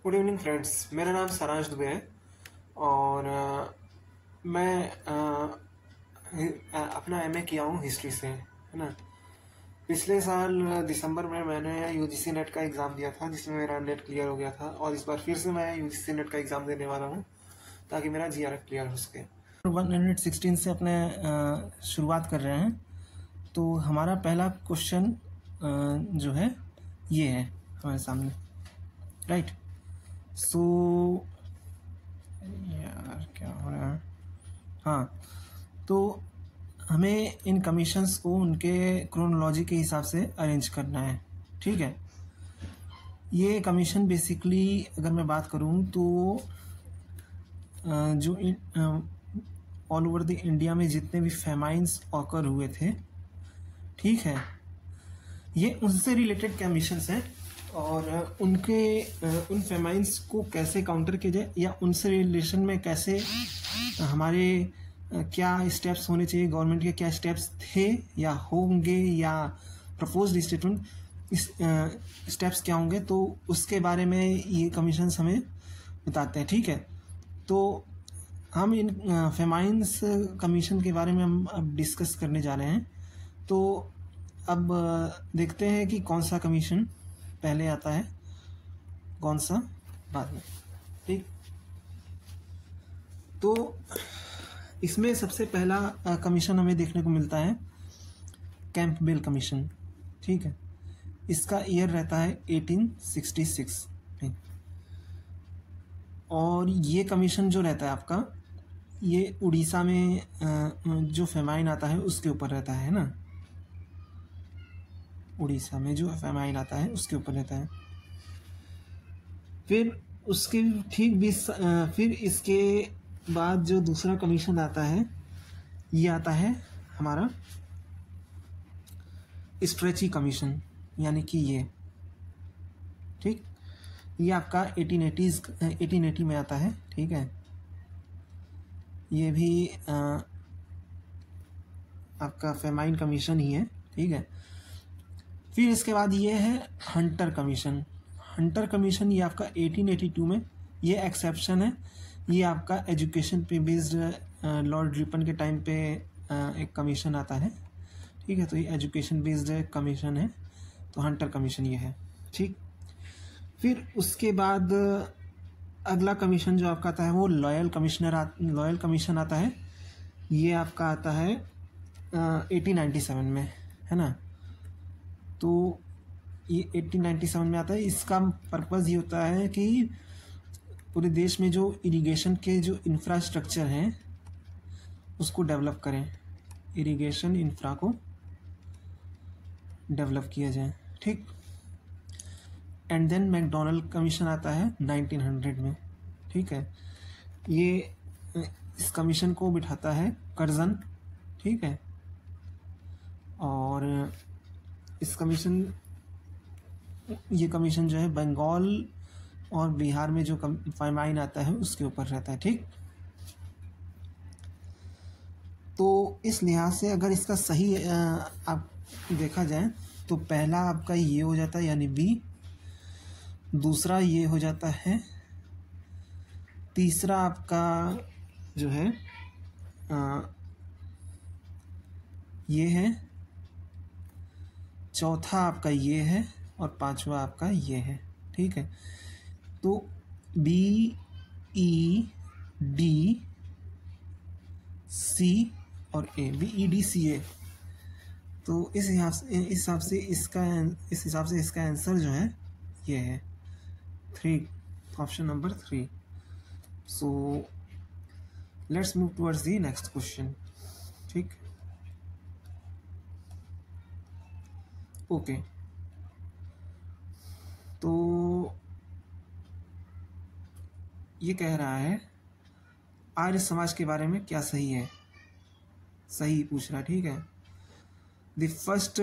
Good evening friends. मेरा नाम सारांश दुबे है और मैं अपना एमए किया हूँ हिस्ट्री से, है ना। पिछले साल दिसंबर में मैंने यूजीसी नेट का एग्ज़ाम दिया था, जिसमें मेरा नेट क्लियर हो गया था, और इस बार फिर से मैं यूजीसी नेट का एग्ज़ाम देने वाला हूँ ताकि मेरा जीआरएफ क्लियर हो सके। 116 से अपने शुरुआत कर रहे हैं। तो हमारा पहला क्वेश्चन जो है ये है हमारे सामने, राइट। सो यार क्या हो रहा है। हाँ, तो हमें इन कमीशंस को उनके क्रोनोलॉजी के हिसाब से अरेंज करना है, ठीक है। ये कमीशन बेसिकली अगर मैं बात करूँ तो जो ऑल ओवर द इंडिया में जितने भी फेमाइंस ऑकर हुए थे, ठीक है, ये उनसे रिलेटेड कमीशंस हैं। और उन फेमाइंस को कैसे काउंटर किया जाए या उनसे रिलेशन में कैसे हमारे क्या स्टेप्स होने चाहिए, गवर्नमेंट के क्या स्टेप्स थे या होंगे, या प्रपोज्ड स्टेप्स क्या होंगे, तो उसके बारे में ये कमीशंस हमें बताते हैं, ठीक है। तो हम इन फेमाइंस कमीशन के बारे में हम अब डिस्कस करने जा रहे हैं। तो अब देखते हैं कि कौन सा कमीशन पहले आता है, कौन सा बाद में, ठीक। तो इसमें सबसे पहला कमीशन हमें देखने को मिलता है कैंपबेल कमीशन, ठीक है। इसका ईयर रहता है 1866, ठीक। और ये कमीशन जो रहता है आपका, ये उड़ीसा में जो फेमाइन आता है उसके ऊपर रहता है ना। उड़ीसा में जो फेमाइन आता है उसके ऊपर रहता है। फिर उसके ठीक 20 फिर इसके बाद जो दूसरा कमीशन आता है, ये आता है हमारा स्ट्रेची कमीशन, यानी कि ये, ठीक। ये आपका 1880 में आता है, ठीक है। ये भी आपका फेमाइन कमीशन ही है, ठीक है। फिर इसके बाद ये है हंटर कमीशन। हंटर कमीशन ये आपका 1882 में, ये एक्सेप्शन है। ये आपका एजुकेशन पे बेस्ड लॉर्ड रिपन के टाइम पे एक कमीशन आता है, ठीक है। तो ये एजुकेशन बेस्ड कमीशन है, तो हंटर कमीशन ये है, ठीक। फिर उसके बाद अगला कमीशन जो आपका आता है वो लॉयल कमीशन आता है। ये आपका आता है 1897 में, है ना। तो ये 1897 में आता है। इसका पर्पज़ ये होता है कि पूरे देश में जो इरिगेशन के जो इंफ्रास्ट्रक्चर हैं उसको डेवलप करें, इरिगेशन इंफ्रा को डेवलप किया जाए, ठीक। एंड देन मैकडोनल्ड कमीशन आता है 1900 में, ठीक है। ये इस कमीशन को बिठाता है कर्जन, ठीक है। और ये कमीशन जो है बंगाल और बिहार में जो फेमाइन आता है उसके ऊपर रहता है, ठीक। तो इस लिहाज से अगर इसका सही आप देखा जाए तो पहला आपका ये हो जाता है, यानी बी। दूसरा ये हो जाता है। तीसरा आपका जो है ये है। चौथा आपका ये है और पांचवा आपका ये है, ठीक है। तो बी, ई, डी, सी और ए, बी, ई, डी, सी, ए। तो इस हिसाब से इसका आंसर जो है ये है 3, option number 3। So let's move towards the next question, ठीक। ओके, तो ये कह रहा है आर्य समाज के बारे में क्या सही है, सही पूछ रहा, ठीक है। The first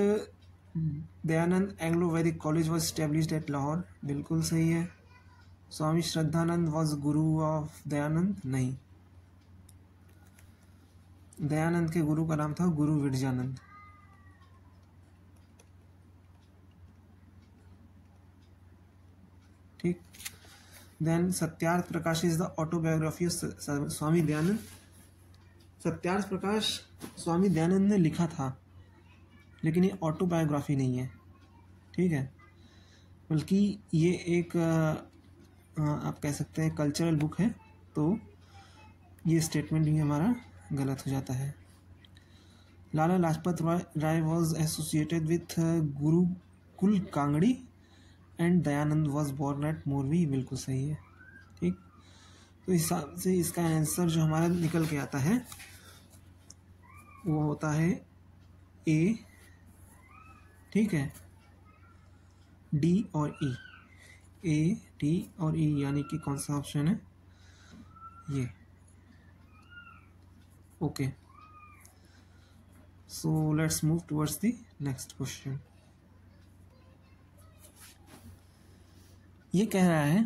Dayanand Anglo Vedic college was established at Lahore, बिल्कुल सही है। स्वामी श्रद्धानंद वॉज गुरु ऑफ दयानंद, नहीं। दयानंद के गुरु का नाम था गुरु विरजानंद, ठीक। Then Satyarth Prakash is the autobiography of Swami Dayanand. Satyarth Prakash Swami Dayanand ने लिखा था, लेकिन ये ऑटोबायोग्राफी नहीं है, ठीक है, बल्कि ये एक आप कह सकते हैं कल्चरल बुक है। तो ये स्टेटमेंट भी हमारा गलत हो जाता है। Lala Lajpat Rai was associated with Gurukul Kangri and Dayanand was born at Morvi, बिल्कुल सही है, ठीक। तो इस हिसाब से इसका आंसर जो हमारा निकल के आता है वो होता है ए, ठीक है, डी और ई, ए, डी और ई, यानी कि कौन सा ऑप्शन है ये, okay. So let's move towards the next question. ये कह रहा है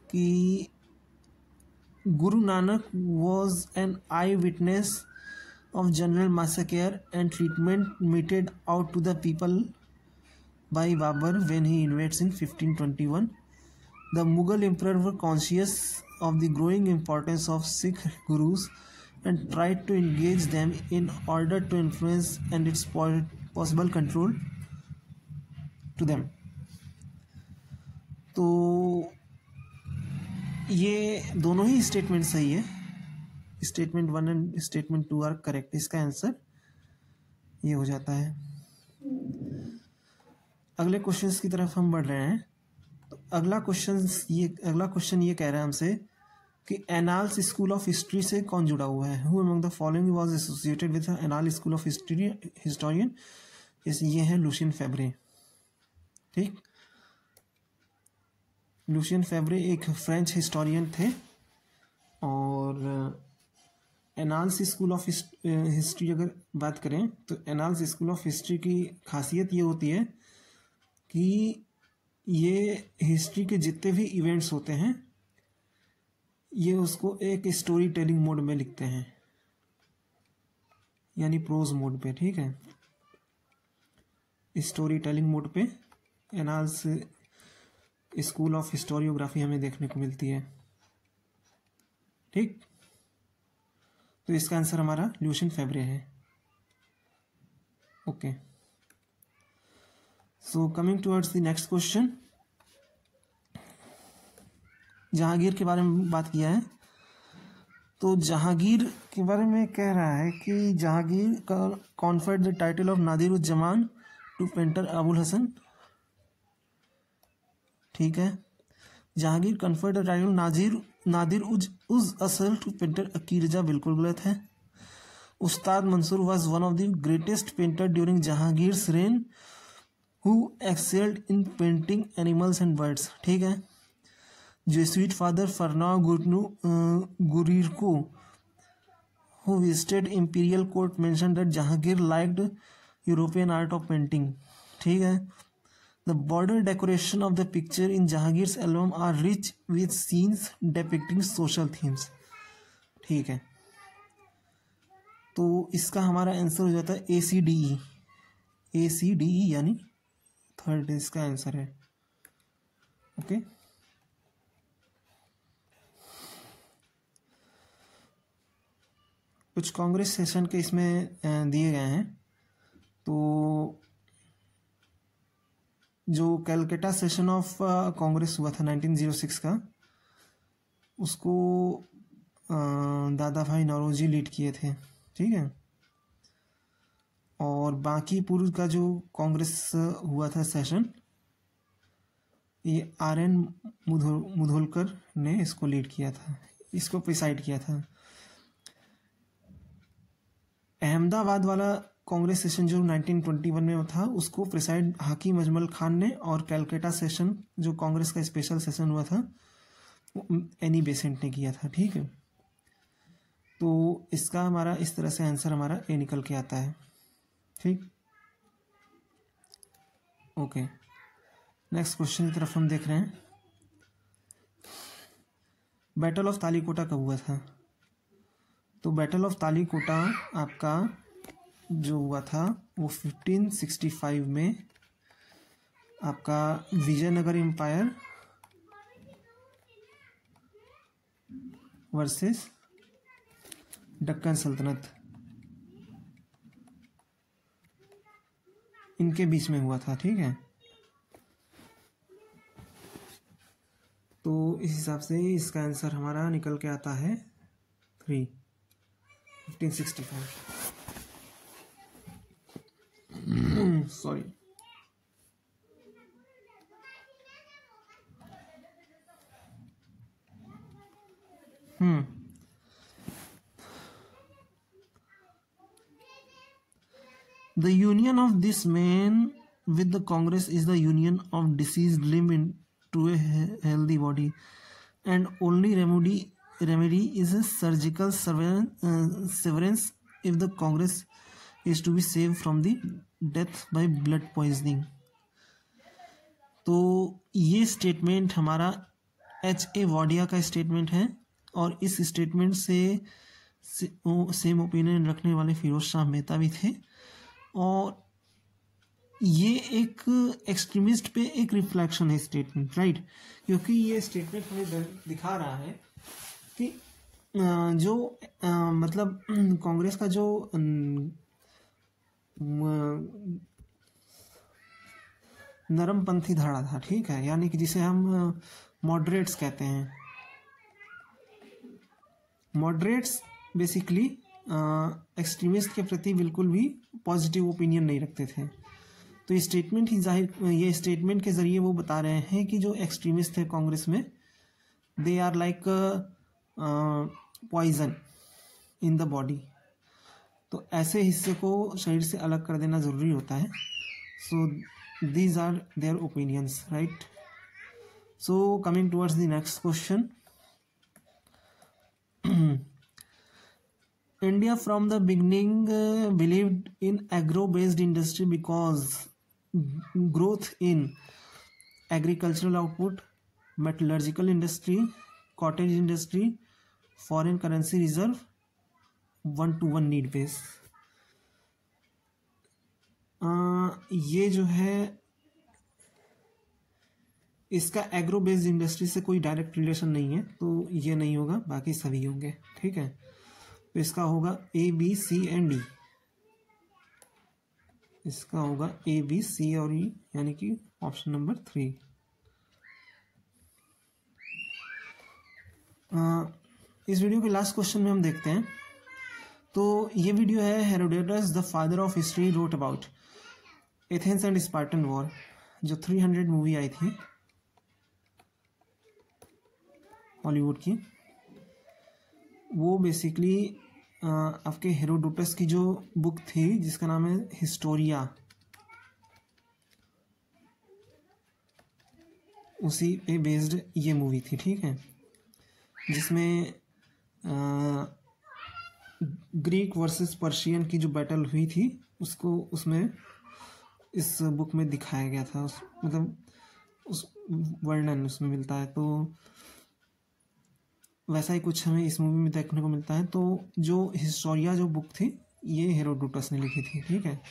कि Guru Nanak was an eye witness of general massacre and treatment meted out to the people by Babur when he invades in 1521. The Mughal emperor were conscious of the growing importance of Sikh gurus and tried to engage them in order to influence and its possible control to them. तो ये दोनों ही statement सही है, statement 1 and statement 2 are correct. इसका answer ये हो जाता है। अगले क्वेश्चंस की तरफ हम बढ़ रहे हैं। तो अगला क्वेश्चन ये कह रहा है हमसे कि एनाल्स स्कूल ऑफ हिस्ट्री से कौन जुड़ा हुआ है। Who among the following was associated with anal school of history historian. ये है लुशियन फेब्रे, ठीक। लुशियन फेब्रे एक फ्रेंच हिस्टोरियन थे और एनाल्स स्कूल ऑफ हिस्ट्री अगर बात करें तो एनाल्स स्कूल ऑफ हिस्ट्री की खासियत ये होती है कि ये हिस्ट्री के जितने भी इवेंट्स होते हैं ये उसको एक स्टोरी टेलिंग मोड में लिखते हैं, यानी प्रोज मोड पे, ठीक है। स्टोरी टेलिंग मोड पे एनाल्स स्कूल ऑफ हिस्टोरियोग्राफी हमें देखने को मिलती है, ठीक। तो इसका आंसर हमारा लुशियन फेब्रे है, okay. So coming towards the next question. Jahangir के बारे में बात किया है, तो जहांगीर के बारे में कह रहा है कि जहांगीर का conferred the title of Nadir uz Zaman to painter Abul Hasan, ठीक है। Jahangir conferred the title Nadir uz असल टू पेंटर अकीरजा, बिल्कुल गलत है। Ustad Mansur was one of the greatest painter during Jahangir's reign who excelled in painting animals and birds, ठीक है। Jesuit father Fernao Guerreiro who visited imperial court mentioned that Jahangir liked European art of painting, ठीक है। The border decoration of the picture in Jahangir's album are rich with scenes depicting social themes, ठीक है। तो इसका हमारा answer हो जाता है ACDE, यानी थर्ड इसका आंसर है, ओके। कुछ कांग्रेस सेशन के इसमें दिए गए हैं। तो जो कैलकाटा सेशन ऑफ कांग्रेस हुआ था 1906 का, उसको दादा भाई नौरोजी लीड किए थे, ठीक है। और बांकीपुर का जो कांग्रेस हुआ था सेशन, ये RN मुधोलकर ने इसको लीड किया था, इसको प्रिसाइड किया था। अहमदाबाद वाला कांग्रेस सेशन जो 1921 में था उसको प्रिसाइड हाकिम अजमल खान ने, और कैलकाटा सेशन जो कांग्रेस का स्पेशल सेशन हुआ था एनी बेसेंट ने किया था, ठीक है। तो इसका हमारा इस तरह से आंसर हमारा ए निकल के आता है, ठीक, ओके। नेक्स्ट क्वेश्चन की तरफ हम देख रहे हैं। बैटल ऑफ तालीकोटा कब हुआ था? तो बैटल ऑफ तालीकोटा आपका जो हुआ था वो 1565 में आपका विजयनगर एम्पायर वर्सेस दक्कन सल्तनत, इनके बीच में हुआ था। ठीक है, तो इस हिसाब से इसका आंसर हमारा निकल के आता है 1565। Sorry. The union of this man with the Congress is the union of deceased limb into a healthy body, and only remedy is a surgical severance if the Congress is to be saved from the death by blood poisoning। तो ये statement हमारा H.A. Wadia का statement है, और इस statement से same opinion रखने वाले फिरोज शाह मेहता भी थे, और ये एक एक्सट्रीमिस्ट पे एक रिफ्लेक्शन है स्टेटमेंट, राइट। क्योंकि ये स्टेटमेंट हमें दिखा रहा है कि जो मतलब कांग्रेस का जो नरमपंथी धारा था, ठीक है, यानी कि जिसे हम मॉडरेट्स कहते हैं। मॉडरेट्स बेसिकली एक्सट्रीमिस्ट के प्रति बिल्कुल भी पॉजिटिव ओपिनियन नहीं रखते थे। तो ये स्टेटमेंट ही ये स्टेटमेंट के ज़रिए वो बता रहे हैं कि जो एक्सट्रीमिस्ट थे कांग्रेस में, they are like poison in the body. तो ऐसे हिस्से को शरीर से अलग कर देना ज़रूरी होता है। So these are their opinions, right. So coming towards the next question. India from the beginning believed in agro-based industry because growth in agricultural output, metallurgical industry, cottage industry, foreign currency reserve, one-to-one need base। ये जो है इसका agro based industry से कोई direct relation नहीं है, तो ये नहीं होगा, बाकी सभी होंगे। ठीक है, तो इसका होगा A, B, C and D। इसका होगा A, B, C और E, यानी कि ऑप्शन नंबर 3। इस वीडियो के लास्ट क्वेश्चन में हम देखते हैं। तो ये वीडियो है Herodotus the father of history wrote about Athens and Spartan war, जो 300 मूवी आई थी हॉलीवुड की। वो बेसिकली आपके हेरोडोटस की जो बुक थी जिसका नाम है हिस्टोरिया, उसी पे बेस्ड ये मूवी थी। ठीक है, जिसमें ग्रीक वर्सेस पर्शियन की जो बैटल हुई थी उसको उसमें इस बुक में दिखाया गया था, मतलब उस वर्णन उसमें मिलता है। तो वैसा ही कुछ हमें इस मूवी में देखने को मिलता है। तो जो हिस्टोरिया जो बुक थी ये हेरोडोटस ने लिखी थी। ठीक है,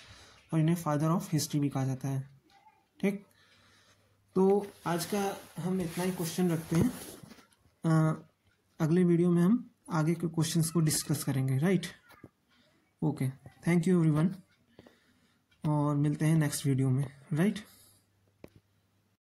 और इन्हें फादर ऑफ हिस्ट्री भी कहा जाता है। ठीक, तो आज का हम इतना ही क्वेश्चन रखते हैं। अगले वीडियो में हम आगे के क्वेश्चंस को डिस्कस करेंगे, right. Okay, thank you everyone, और मिलते हैं नेक्स्ट वीडियो में, राइट।